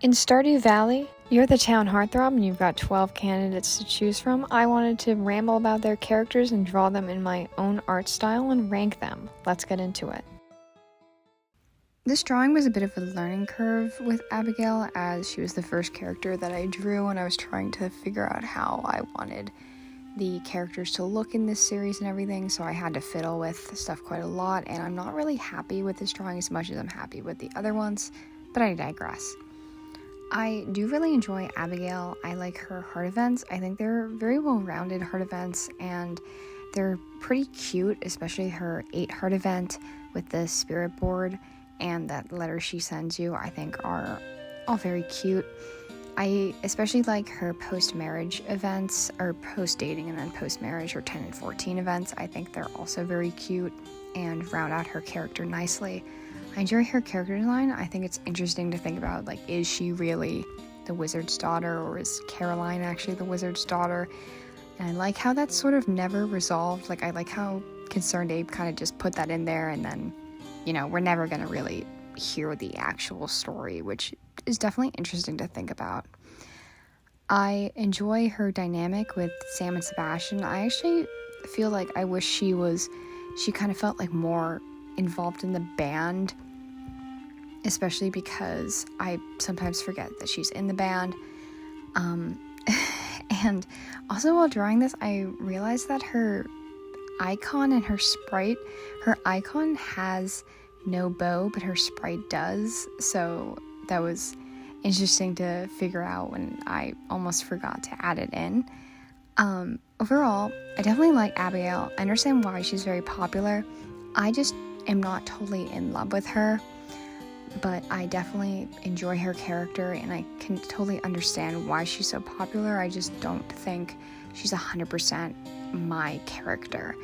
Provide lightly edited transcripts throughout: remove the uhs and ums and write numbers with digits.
In Stardew Valley, you're the town heartthrob and you've got 12 candidates to choose from. I wanted to ramble about their characters and draw them in my own art style and rank them. Let's get into it. This drawing was a bit of a learning curve with Abigail, as she was the first character that I drew and I was trying to figure out how I wanted the characters to look in this series and everything, so I had to fiddle with stuff quite a lot, and I'm not really happy with this drawing as much as I'm happy with the other ones, but I digress. I do really enjoy Abigail. I like her heart events. I think they're very well-rounded heart events, and they're pretty cute, especially her 8 heart event with the spirit board and that letter she sends you, I think are all very cute. I especially like her post-marriage events, or post-dating and then post-marriage, or 10 and 14 events. I think they're also very cute and round out her character nicely. I enjoy her character design. I think it's interesting to think about, like, is she really the wizard's daughter, or is Caroline actually the wizard's daughter? And I like how that's sort of never resolved. Like, I like how Concerned Abe kind of just put that in there, and then, you know, we're never going to really hear the actual story, which is definitely interesting to think about. I enjoy her dynamic with Sam and Sebastian. I actually feel like I wish she kind of felt like more involved in the band, especially because I sometimes forget that she's in the band. And also while drawing this, I realized that her icon and her icon has no bow, but her sprite does, so that was interesting to figure out when I almost forgot to add it in. Overall, I definitely like Abigail. I understand why she's very popular. I just am not totally in love with her, but I definitely enjoy her character and I can totally understand why she's so popular. I just don't think she's 100% my character,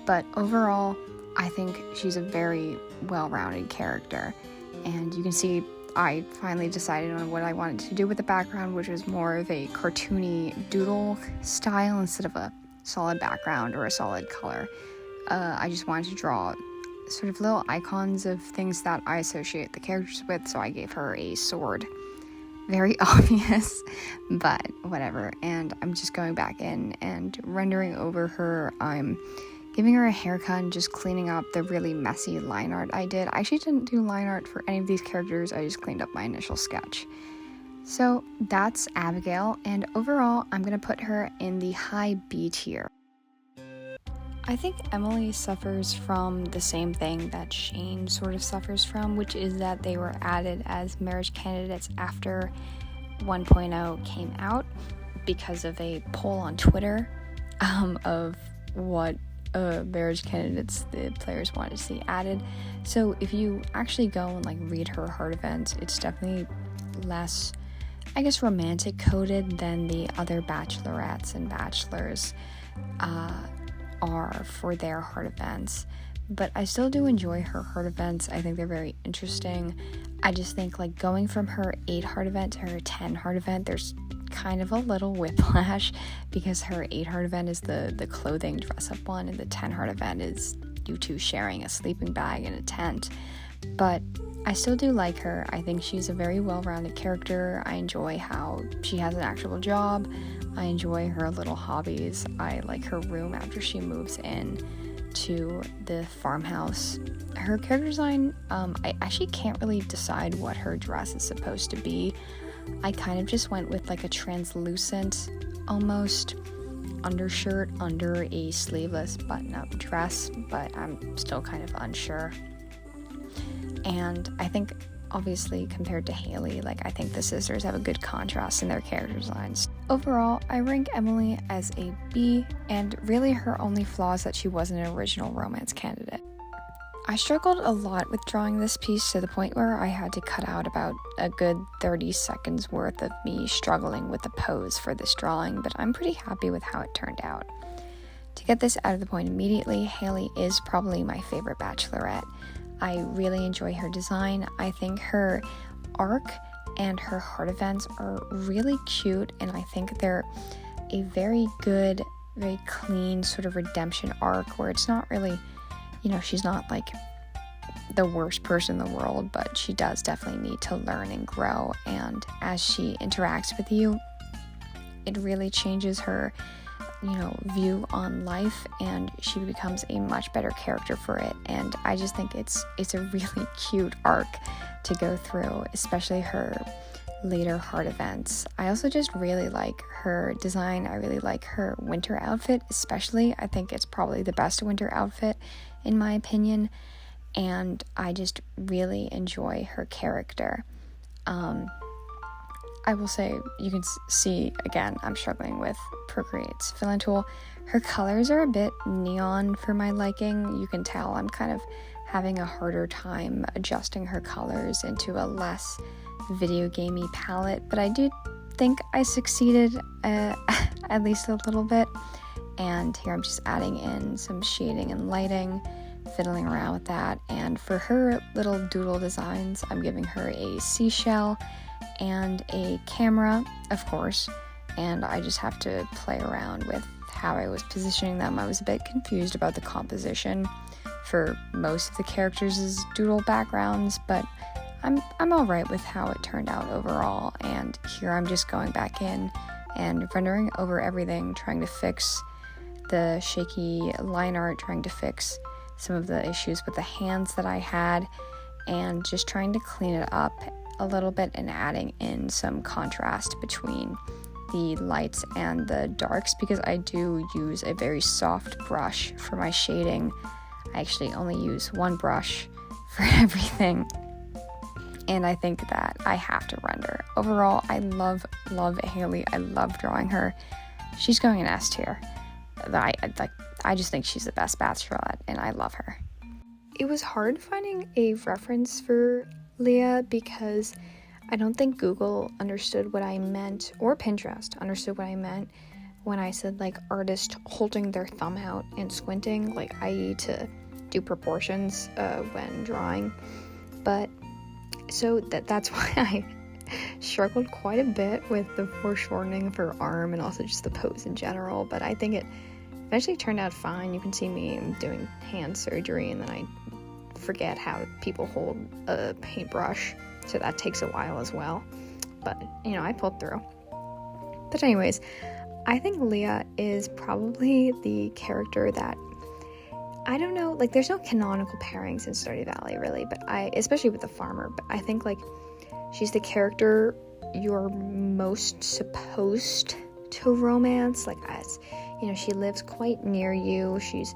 but overall I think she's a very well-rounded character. And you can see I finally decided on what I wanted to do with the background, which was more of a cartoony doodle style instead of a solid background or a solid color. I just wanted to draw sort of little icons of things that I associate the characters with, so I gave her a sword. Very obvious, but whatever. And I'm just going back in and rendering over her. I'm giving her a haircut and just cleaning up the really messy line art I did. I actually didn't do line art for any of these characters, I just cleaned up my initial sketch. So that's Abigail, and overall I'm going to put her in the high B tier. I think Emily suffers from the same thing that Shane sort of suffers from, which is that they were added as marriage candidates after 1.0 came out because of a poll on Twitter of what marriage candidates the players wanted to see added. So if you actually go and like read her heart event, it's definitely less, I guess, romantic coded than the other bachelorettes and bachelors are for their heart events. But I still do enjoy her heart events. I think they're very interesting. I just think like going from her 8 heart event to her 10 heart event, there's kind of a little whiplash, because her 8 heart event is the clothing dress up one, and the 10 heart event is you two sharing a sleeping bag and a tent. But I still do like her. I think she's a very well-rounded character. I enjoy how she has an actual job. I enjoy her little hobbies. I like her room after she moves in to the farmhouse. Her character design, I actually can't really decide what her dress is supposed to be. I kind of just went with like a translucent almost undershirt under a sleeveless button-up dress, but I'm still kind of unsure. And I think obviously compared to Haley, like I think the sisters have a good contrast in their character designs. Overall, I rank Emily as a B, and really her only flaw is that she wasn't an original romance candidate. I struggled a lot with drawing this piece to the point where I had to cut out about a good 30 seconds worth of me struggling with the pose for this drawing, but I'm pretty happy with how it turned out. To get this out of the point immediately, Haley is probably my favorite bachelorette. I really enjoy her design. I think her arc and her heart events are really cute, and I think they're a very good, very clean sort of redemption arc where it's not really, you know, she's not like the worst person in the world, but she does definitely need to learn and grow. And as she interacts with you, it really changes her, view on life, and she becomes a much better character for it. And I just think it's a really cute arc to go through, especially her later hard events. I also just really like her design. I really like her winter outfit, especially. I think it's probably the best winter outfit in my opinion, and I just really enjoy her character. I will say, you can see, again, I'm struggling with Procreate's fill-in tool. Her colors are a bit neon for my liking. You can tell I'm kind of having a harder time adjusting her colors into a less video gamey palette, but I do think I succeeded at least a little bit. And here I'm just adding in some shading and lighting, fiddling around with that. And for her little doodle designs, I'm giving her a seashell and a camera, of course, and I just have to play around with how I was positioning them. I was a bit confused about the composition for most of the characters' doodle backgrounds, but I'm all right with how it turned out overall. And here I'm just going back in and rendering over everything, trying to fix the shaky line art, trying to fix some of the issues with the hands that I had, and just trying to clean it up a little bit and adding in some contrast between the lights and the darks, because I do use a very soft brush for my shading. I actually only use one brush for everything, and I think that I have to render. Overall, I love Haley. I love drawing her. She's going in S tier. I just think she's the best bachelorette, and I love her. It was hard finding a reference for Leah because I don't think Google understood what I meant, or Pinterest understood what I meant when I said artist holding their thumb out and squinting, i.e. to do proportions when drawing. But so that's why I struggled quite a bit with the foreshortening of her arm and also just the pose in general. But I think it eventually turned out fine. You can see me doing hand surgery, and then I forget how people hold a paintbrush, so that takes a while as well, but I pulled through. But anyways, I think Leah is probably the character that, I don't know, there's no canonical pairings in Stardew Valley really, but especially with the farmer, but I think she's the character you're most supposed to romance, as she lives quite near you. She's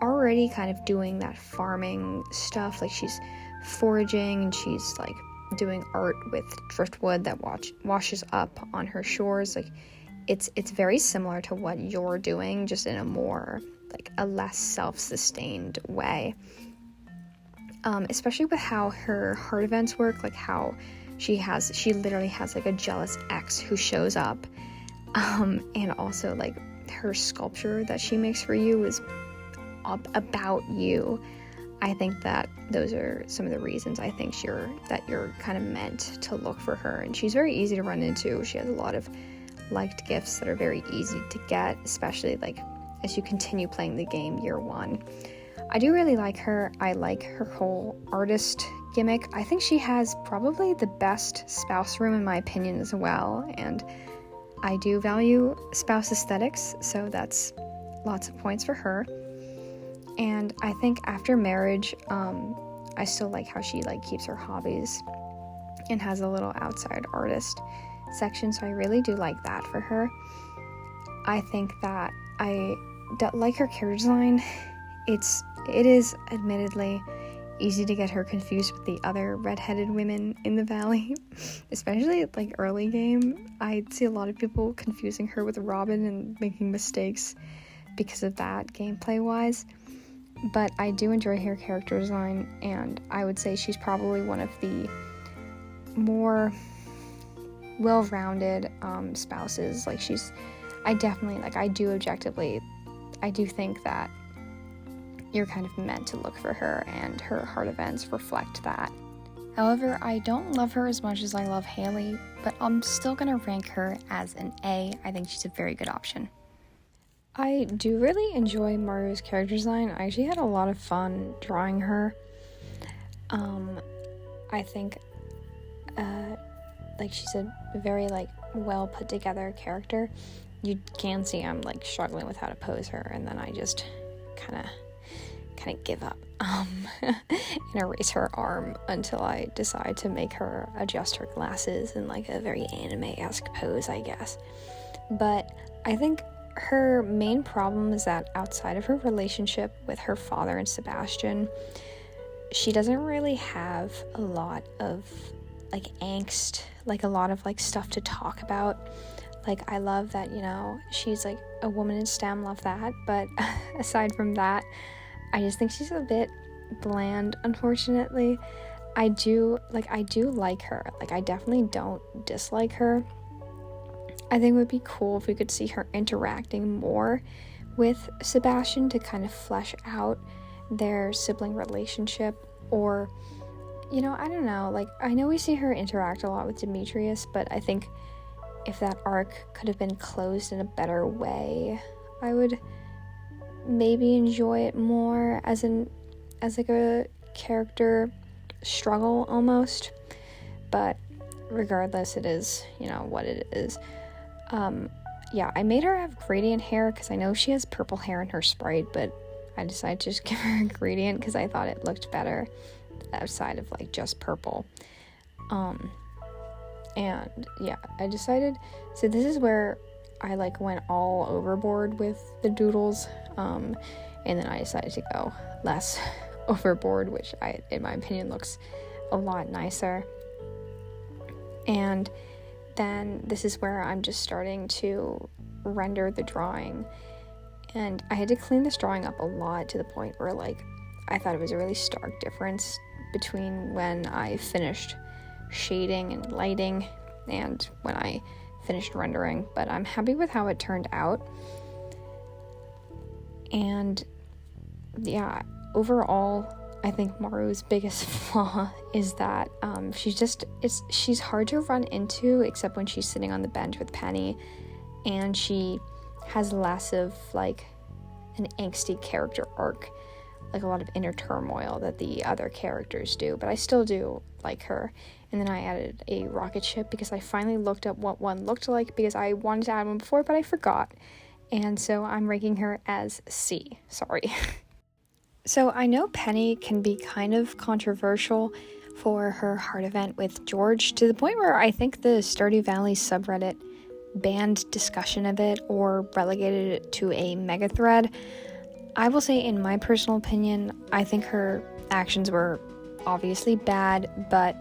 already kind of doing that farming stuff, she's foraging, and she's doing art with driftwood that washes up on her shores. It's very similar to what you're doing, just in a more a less self-sustained way, especially with how her heart events work, how she literally has a jealous ex who shows up, and also her sculpture that she makes for you is about you. I think that those are some of the reasons I think you're kind of meant to look for her. And she's very easy to run into. She has a lot of liked gifts that are very easy to get, especially as you continue playing the game year one. I do really like her. I like her whole artist gimmick. I think she has probably the best spouse room in my opinion as well, and I do value spouse aesthetics, so that's lots of points for her. And I think after marriage, I still like how she like keeps her hobbies and has a little outside artist section, so I really do like that for her. I think that I like her character design. It is admittedly easy to get her confused with the other redheaded women in the valley, especially like early game. I see a lot of people confusing her with Robin and making mistakes because of that gameplay wise, but I do enjoy her character design, and I would say she's probably one of the more well-rounded spouses. I do think that you're kind of meant to look for her, and her heart events reflect that. However, I don't love her as much as I love Haley, but I'm still gonna rank her as an A. I think she's a very good option. I do really enjoy Maru's character design. I actually had a lot of fun drawing her. I think, like, she's a very, like, well put together character. You can see I'm, like, struggling with how to pose her, and then I just kind of give up and erase her arm until I decide to make her adjust her glasses in, like, a very anime-esque pose, I guess. But I think her main problem is that outside of her relationship with her father and Sebastian, she doesn't really have a lot of, like, angst, like, a lot of, like, stuff to talk about. Like, I love that, you know, she's, like, a woman in STEM, love that, but aside from that, I just think she's a bit bland, unfortunately. I do like her. Like, I definitely don't dislike her. I think it would be cool if we could see her interacting more with Sebastian to kind of flesh out their sibling relationship, or, you know, I don't know, like, I know we see her interact a lot with Demetrius, but I think if that arc could have been closed in a better way, I would maybe enjoy it more as like a character struggle almost. But regardless, it is, you know, what it is. Yeah, I made her have gradient hair because I know she has purple hair in her sprite, but I decided to just give her a gradient because I thought it looked better outside of, like, just purple. And yeah, I decided, so this is where I, like, went all overboard with the doodles, and then I decided to go less overboard, which in my opinion looks a lot nicer. And then this is where I'm just starting to render the drawing, and I had to clean this drawing up a lot to the point where, like, I thought it was a really stark difference between when I finished shading and lighting and when I finished rendering, but I'm happy with how it turned out. And yeah, overall, I think Maru's biggest flaw is that she's hard to run into, except when she's sitting on the bench with Penny, and she has less of, like, an angsty character arc, like a lot of inner turmoil that the other characters do, but I still do like her. And then I added a rocket ship because I finally looked up what one looked like, because I wanted to add one before, but I forgot, and so I'm ranking her as C. Sorry. So I know Penny can be kind of controversial for her heart event with George, to the point where I think the Stardew Valley subreddit banned discussion of it or relegated it to a mega thread. I will say, in my personal opinion, I think her actions were obviously bad, but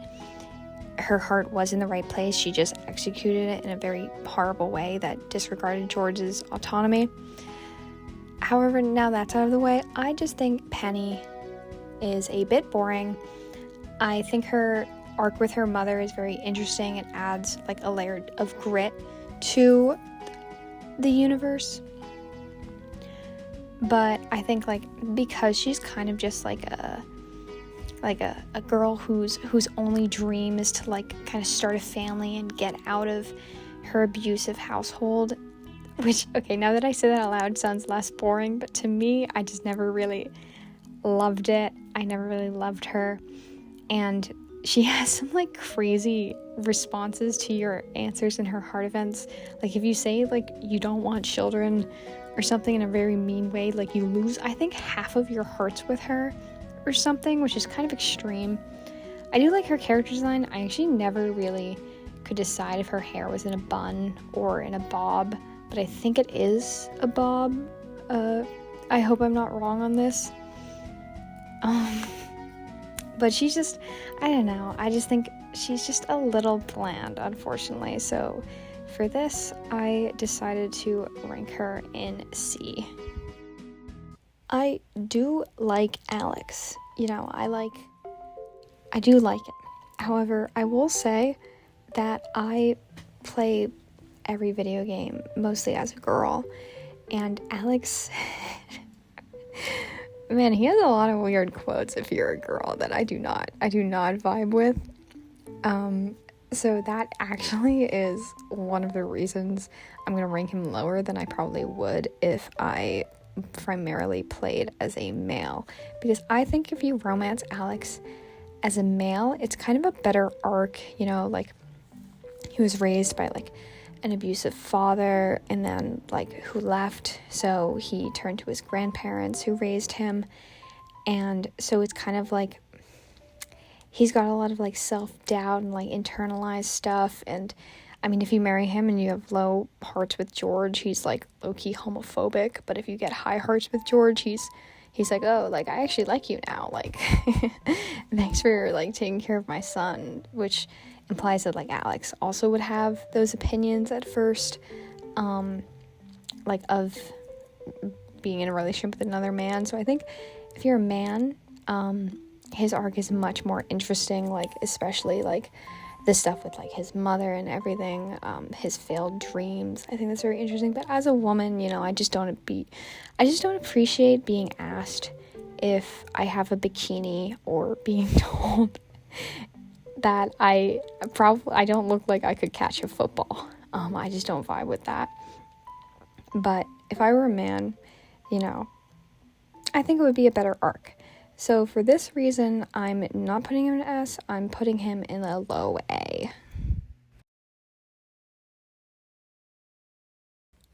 her heart was in the right place. She just executed it in a very horrible way that disregarded George's autonomy. However, now that's out of the way, I just think Penny is a bit boring. I think her arc with her mother is very interesting and adds, like, a layer of grit to the universe. But I think, like, because she's kind of just like a girl whose only dream is to, like, kind of start a family and get out of her abusive household, which, okay, now that I say that out loud, sounds less boring, but to me, I just never really loved it. I never really loved her, and she has some, like, crazy responses to your answers in her heart events. Like, if you say, like, you don't want children or something in a very mean way, like, you lose, I think, half of your hearts with her or something, which is kind of extreme. I do like her character design. I actually never really could decide if her hair was in a bun or in a bob, but I think it is a bob. I hope I'm not wrong on this. But she's just, I don't know, I just think she's just a little bland, unfortunately. So for this, I decided to rank her in C. I do like Alex. You know, I do like him. However, I will say that I play every video game mostly as a girl, and Alex, man, he has a lot of weird quotes if you're a girl that I do not vibe with. So that actually is one of the reasons I'm going to rank him lower than I probably would if I primarily played as a male. Because I think if you romance Alex as a male, it's kind of a better arc, you know, like he was raised by like an abusive father and then like who left, so he turned to his grandparents who raised him, and so it's kind of like he's got a lot of like self-doubt and like internalized stuff. And I mean, if you marry him and you have low hearts with George, he's like low-key homophobic, but if you get high hearts with George, he's like, oh, like, I actually like you now, like, thanks for, like, taking care of my son, which implies that, like, Alex also would have those opinions at first, like, of being in a relationship with another man. So I think if you're a man, his arc is much more interesting, like, especially, like, the stuff with, like, his mother and everything, his failed dreams. I think that's very interesting. But as a woman, you know, I just don't appreciate being asked if I have a bikini, or being told that I don't look like I could catch a football. I just don't vibe with that. But if I were a man, you know, I think it would be a better arc. So for this reason, I'm not putting him in an S, I'm putting him in a low A.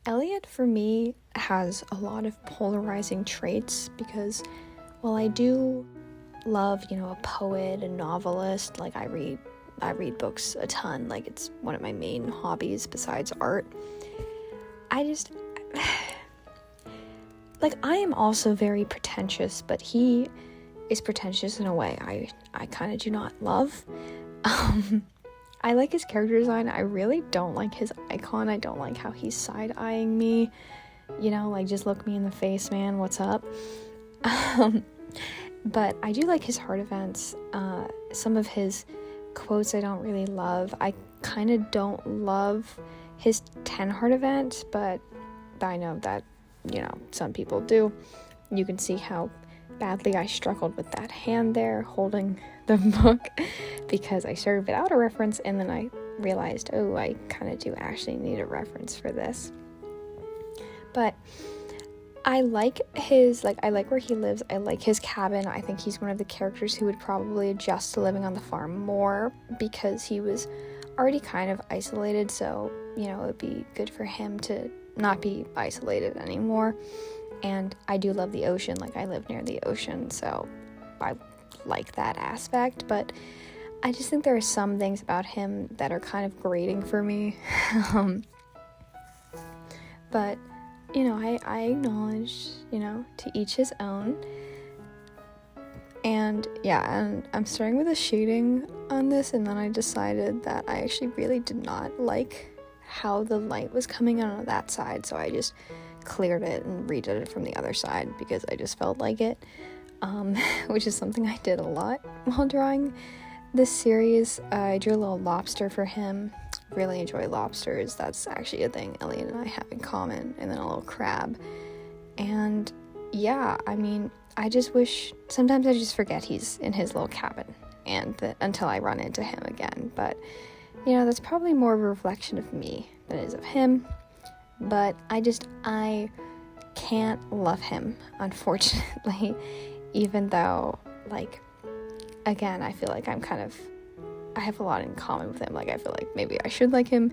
Elliot, for me, has a lot of polarizing traits because while I do love, you know, a poet, a novelist, like I read books a ton, like it's one of my main hobbies besides art, like I am also very pretentious, but he is pretentious in a way I kind of do not love. I like his character design. I really don't like his icon. I don't like how he's side-eyeing me, you know, like, just look me in the face, man, what's up? But I do like his heart events. Some of his quotes I don't really love. I kind of don't love his 10 heart event, but I know that, you know, some people do. You can see how badly I struggled with that hand there holding the book, because I started without a reference and then I realized, oh, I kind of do actually need a reference for this. But I like where he lives. I like his cabin. I think he's one of the characters who would probably adjust to living on the farm more because he was already kind of isolated, so, you know, it would be good for him to not be isolated anymore. And I do love the ocean, like I live near the ocean, so I like that aspect, but I just think there are some things about him that are kind of grating for me. But, you know, I acknowledge, you know, to each his own. And yeah, and I'm starting with a shading on this, and then I decided that I actually really did not like how the light was coming in on that side, so I just cleared it and redid it from the other side because I just felt like it, which is something I did a lot while drawing this series. I drew a little lobster for him. Really enjoy lobsters. That's actually a thing Elliot and I have in common. And then a little crab. And yeah, I mean, I just wish, sometimes I just forget he's in his little cabin until I run into him again. But, you know, that's probably more of a reflection of me than it is of him. But I can't love him, unfortunately, even though, like, again, I feel like I have a lot in common with him. Like, I feel like maybe I should like him,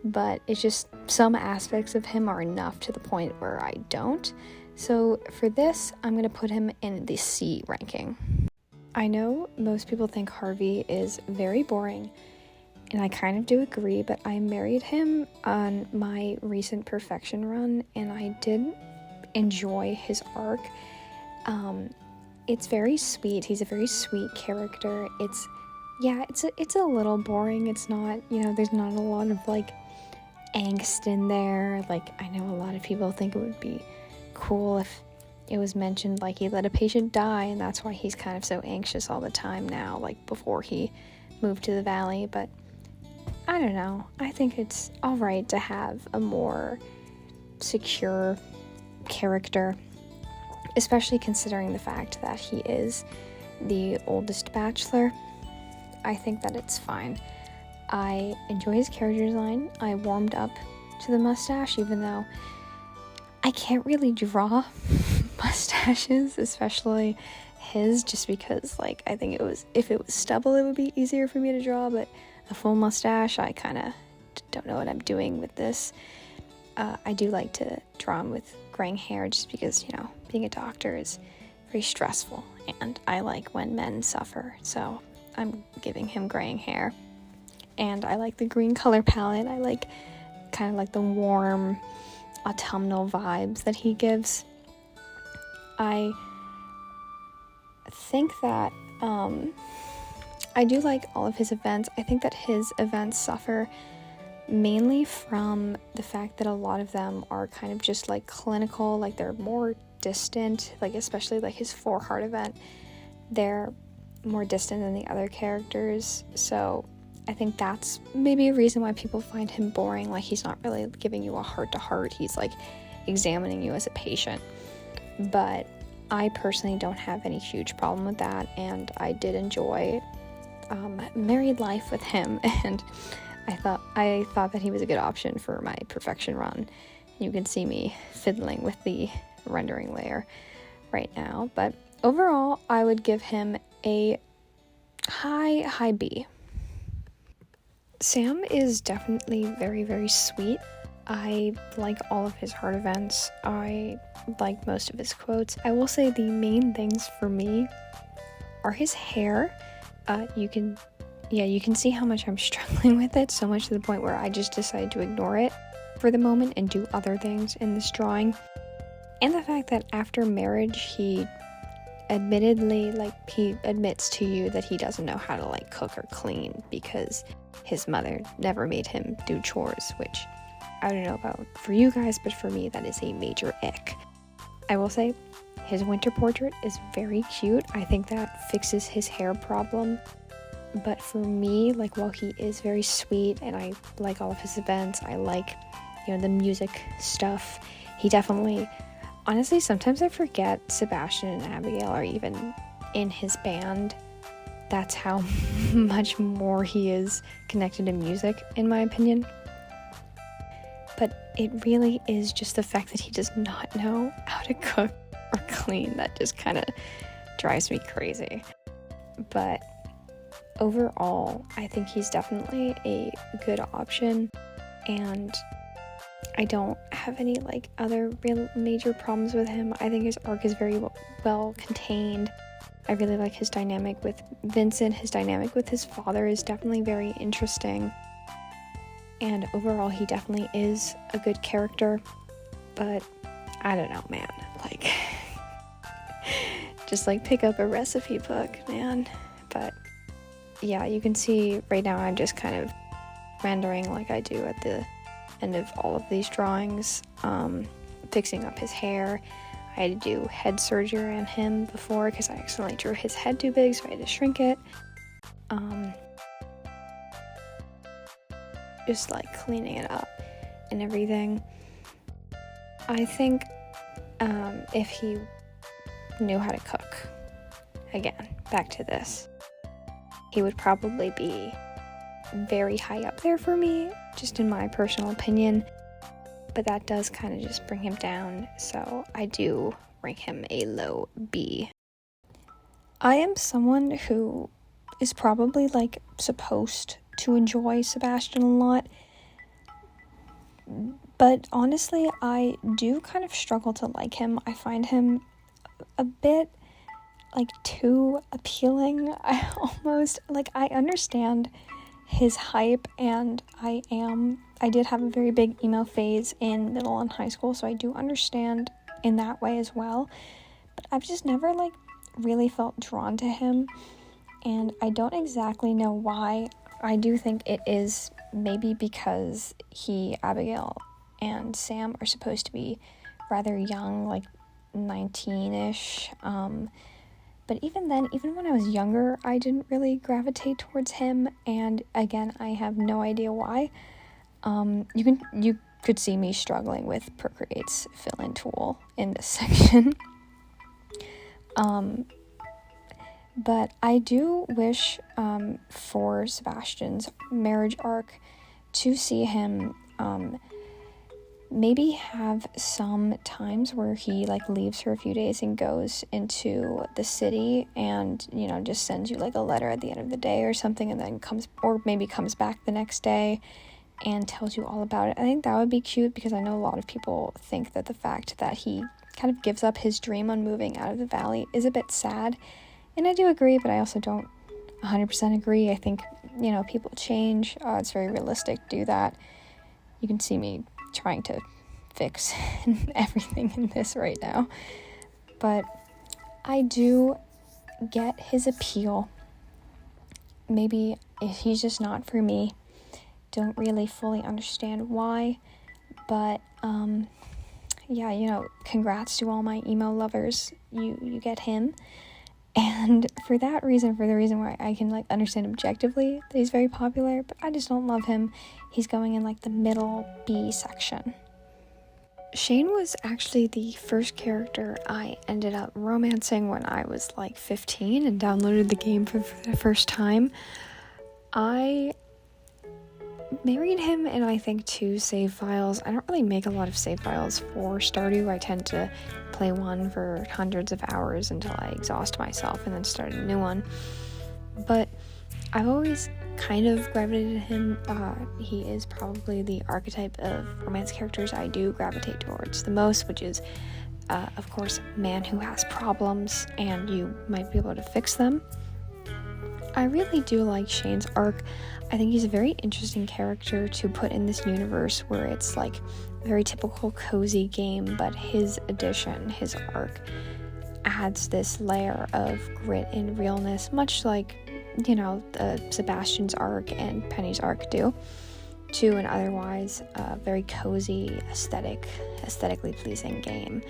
but it's just some aspects of him are enough to the point where I don't. So for this, I'm going to put him in the C ranking. I know most people think Harvey is very boring, and I kind of do agree, but I married him on my recent perfection run, and I did enjoy his arc. It's very sweet. He's a very sweet character. It's a little boring. It's not, you know, there's not a lot of, like, angst in there. Like, I know a lot of people think it would be cool if it was mentioned, like, he let a patient die, and that's why he's kind of so anxious all the time now, like, before he moved to the valley, but I don't know. I think it's alright to have a more secure character, especially considering the fact that he is the oldest bachelor. I think that it's fine. I enjoy his character design. I warmed up to the mustache, even though I can't really draw mustaches, especially his, just because, like, I think if it was stubble, it would be easier for me to draw, but a full mustache, I kind of don't know what I'm doing with this. I do like to draw him with graying hair, just because, you know, being a doctor is very stressful, and I like when men suffer, so I'm giving him graying hair. And I like the green color palette. I like kind of like the warm autumnal vibes that he gives. I think that I do like all of his events. I think that his events suffer mainly from the fact that a lot of them are kind of just like clinical, like they're more distant, like especially like his 4 heart event, they're more distant than the other characters. So I think that's maybe a reason why people find him boring. Like, he's not really giving you a heart-to-heart. He's, like, examining you as a patient. But I personally don't have any huge problem with that, and I did enjoy married life with him, and I thought that he was a good option for my perfection run. You can see me fiddling with the rendering layer right now. But overall, I would give him a high B. Sam is definitely very, very sweet. I like all of his heart events. I like most of his quotes. I will say the main things for me are his hair. You can see how much I'm struggling with it, so much to the point where I just decided to ignore it for the moment and do other things in this drawing. And the fact that after marriage, he admits to you that he doesn't know how to like cook or clean because his mother never made him do chores, which I don't know about for you guys, but for me that is a major ick. I will say his winter portrait is very cute. I think that fixes his hair problem. But for me, like, while he is very sweet and I like all of his events, I like, you know, the music stuff, he definitely, honestly, sometimes I forget Sebastian and Abigail are even in his band. That's how much more he is connected to music, in my opinion. But it really is just the fact that he does not know how to cook or clean that just kind of drives me crazy. But overall, I think he's definitely a good option, and I don't have any like other real major problems with him. I think his arc is very well contained. I really like his dynamic with Vincent. His dynamic with his father is definitely very interesting. And overall, he definitely is a good character. But I don't know, man. Like, just like pick up a recipe book, man. But yeah, you can see right now I'm just kind of rendering like I do at the end of all of these drawings, fixing up his hair. I had to do head surgery on him before because I accidentally drew his head too big, so I had to shrink it. Just like cleaning it up and everything. I think if he knew how to cook, again, back to this, he would probably be very high up there for me, just in my personal opinion. But that does kind of just bring him down, so I do rank him a low B. I am someone who is probably like supposed to enjoy Sebastian a lot, but honestly I do kind of struggle to like him. I find him a bit like too appealing. I understand his hype, and I did have a very big emo phase in middle and high school, so I do understand in that way as well, but I've just never like really felt drawn to him, and I don't exactly know why. I do think it is maybe because Abigail and Sam are supposed to be rather young, like 19-ish, but even then, even when I was younger, I didn't really gravitate towards him, and again, I have no idea why. You could see me struggling with Procreate's fill-in tool in this section. But I do wish for Sebastian's marriage arc to see him maybe have some times where he like leaves for a few days and goes into the city and, you know, just sends you like a letter at the end of the day or something, and then comes back the next day and tells you all about it. I think that would be cute, because I know a lot of people think that the fact that he kind of gives up his dream on moving out of the valley is a bit sad, and I do agree, but I also don't 100% agree. I think, you know, people change. It's very realistic to do that. You can see me trying to fix everything in this right now, but I do get his appeal. Maybe if he's just not for me, don't really fully understand why, but yeah, you know, congrats to all my emo lovers. You get him, and for the reason why I can like understand objectively that he's very popular, but I just don't love him. He's going in like the middle B section. Shane was actually the first character I ended up romancing when I was like 15 and downloaded the game for the first time. I married him in, I think, 2 save files. I don't really make a lot of save files for Stardew. I tend to play one for hundreds of hours until I exhaust myself and then start a new one. But I've always kind of gravitated to him. He is probably the archetype of romance characters I do gravitate towards the most, which is, of course, man who has problems and you might be able to fix them. I really do like Shane's arc. I think he's a very interesting character to put in this universe where it's like a very typical cozy game, but his addition, his arc, adds this layer of grit and realness, much like, you know, Sebastian's arc and Penny's arc do, to an otherwise very cozy, aesthetically pleasing game.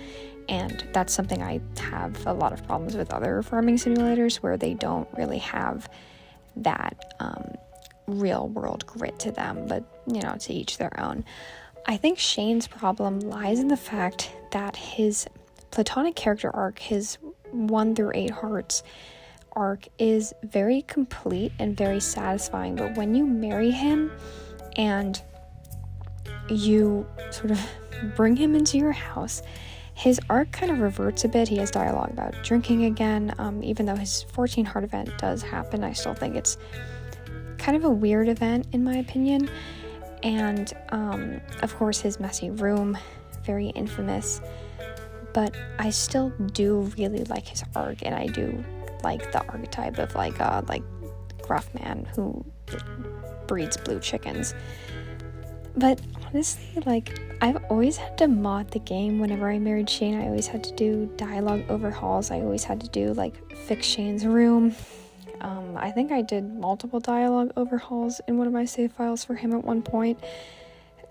And that's something I have a lot of problems with other farming simulators, where they don't really have that real world grit to them, but, you know, to each their own. I think Shane's problem lies in the fact that his platonic character arc, his 1 through 8 hearts arc, is very complete and very satisfying, but when you marry him and you sort of bring him into your house, his arc kind of reverts a bit. He has dialogue about drinking again. Even though his 14 heart event does happen, I still think it's kind of a weird event in my opinion. And of course his messy room, very infamous. But I still do really like his arc, and I do like the archetype of like gruff man who breeds blue chickens. But honestly, like, I've always had to mod the game. Whenever I married Shane, I always had to do dialogue overhauls. I always had to do, like, fix Shane's room. I think I did multiple dialogue overhauls in one of my save files for him at one point.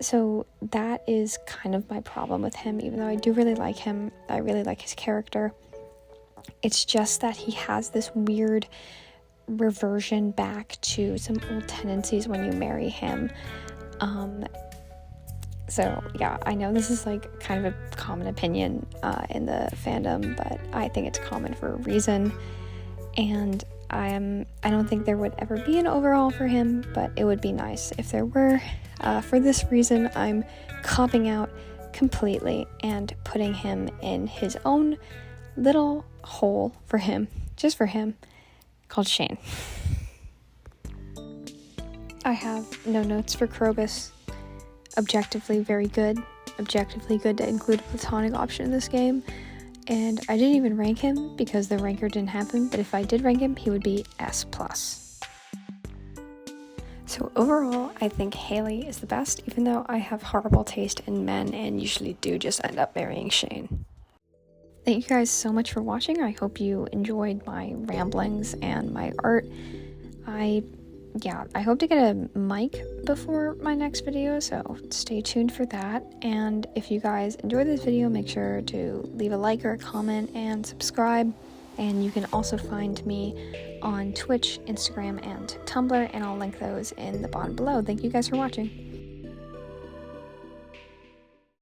So that is kind of my problem with him, even though I do really like him. I really like his character. It's just that he has this weird reversion back to some old tendencies when you marry him. So yeah, I know this is like kind of a common opinion in the fandom, but I think it's common for a reason, and I don't think there would ever be an overhaul for him, but it would be nice if there were. For this reason, I'm copping out completely and putting him in his own little hole for him, just for him, called Shane. I have no notes for Krobus. Objectively very good. Objectively good to include a platonic option in this game. And I didn't even rank him because the ranker didn't happen, but if I did rank him, he would be S+. So overall, I think Haley is the best, even though I have horrible taste in men and usually do just end up marrying Shane. Thank you guys so much for watching. I hope you enjoyed my ramblings and my art. I hope to get a mic before my next video, so stay tuned for that. And if you guys enjoyed this video, make sure to leave a like or a comment and subscribe. And you can also find me on Twitch, Instagram, and Tumblr, and I'll link those in the bottom below. Thank you guys for watching.